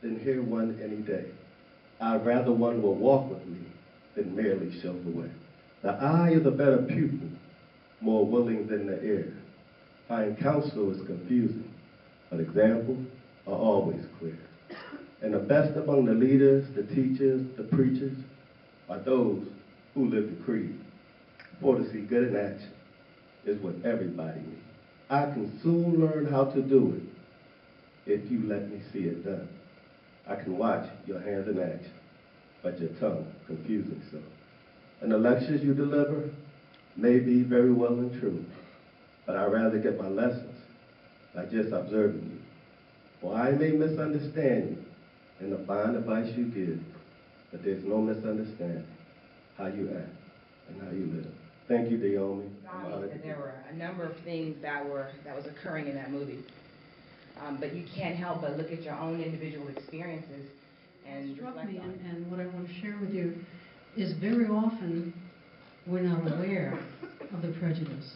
than hear one any day. I'd rather one will walk with me than merely show the way. The eye is a better pupil, more willing than the ear. Fine counsel is confusing, but examples are always clear. And the best among the leaders, the teachers, the preachers, are those who live the creed. For to see good in action is what everybody needs. I can soon learn how to do it if you let me see it done. I can watch your hands in action, but your tongue confusing so. And the lectures you deliver may be very well and true, but I'd rather get my lessons by just observing you. For I may misunderstand you in the fine advice you give, but there's no misunderstanding how you act and how you live. Thank you, DEOMI. And there were a number of things that was occurring in that movie. But you can't help but look at your own individual experiences and struck reflect me, on it. and what I want to share with you is very often we're not aware of the prejudice.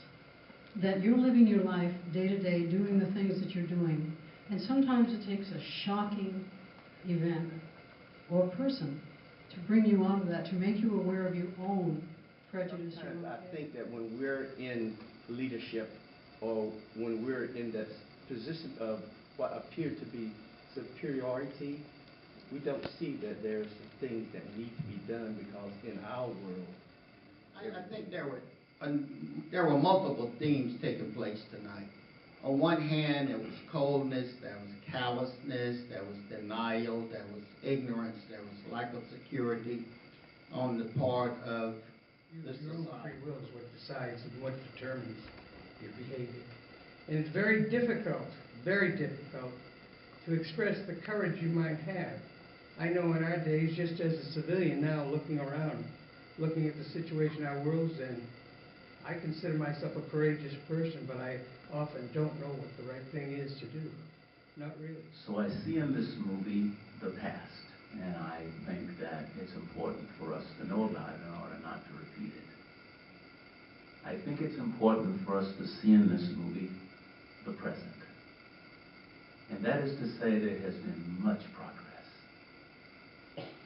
That you're living your life day to day, doing the things that you're doing, and sometimes it takes a shocking event or person to bring you out of that, to make you aware of your own prejudice. Sometimes I think that when we're in leadership or when we're in that position of what appear to be superiority, we don't see that there's things that need to be done, because in our world, I think there were multiple themes taking place tonight. On one hand, there was coldness, there was callousness, there was denial, there was ignorance, there was lack of security on the part of the society. Your own free will is what decides and what determines your behavior. And it's very difficult to express the courage you might have. I know in our days, just as a civilian now, looking around, looking at the situation our world's in, I consider myself a courageous person, but I often don't know what the right thing is to do. Not really. So I see in this movie the past, and I think that it's important for us to know about it in order not to repeat it. I think it's important for us to see in this movie the present. And that is to say there has been much progress.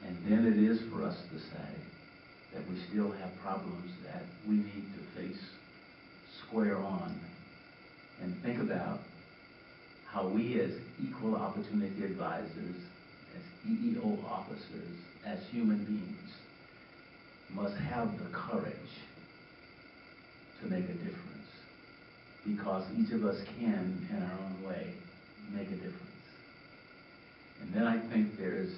And then it is for us to say that we still have problems that we need to face square on and think about how we as equal opportunity advisors, as EEO officers, as human beings, must have the courage to make a difference, because each of us can, in our own way, make a difference. And then I think there's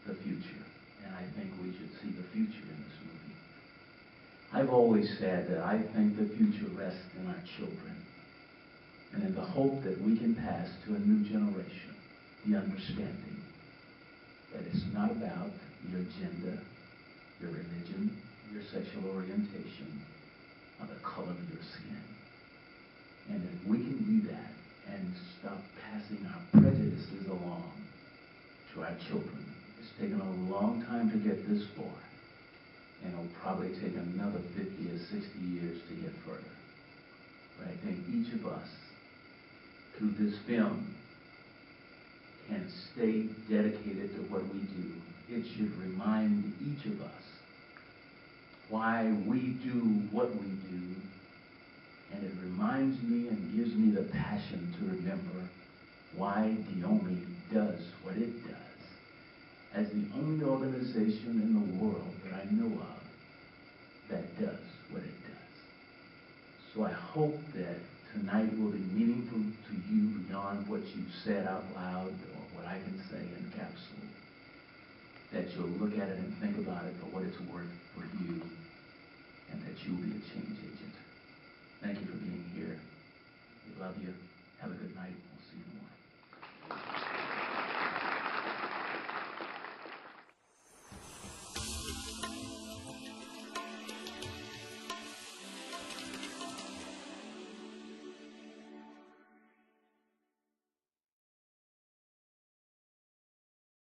the future, and I think we should see the future in this movie. I've always said that I think the future rests in our children, and in the hope that we can pass to a new generation the understanding that it's not about your gender, your religion, your sexual orientation, or the color of your skin. And if we can do that and stop passing our prejudices along to our children, it's taken a long time to get this far, and it'll probably take another 50 or 60 years to get further. But I think each of us, through this film, can stay dedicated to what we do. It should remind each of us why we do what we do, and it reminds me and gives me the passion to remember why DEOMI does what it does, as the only organization in the world that I know of that does what it does. So I hope that tonight will be meaningful to you beyond what you've said out loud or what I can say in capsule, that you'll look at it and think about it for what it's worth for you, and that you'll be a change agent.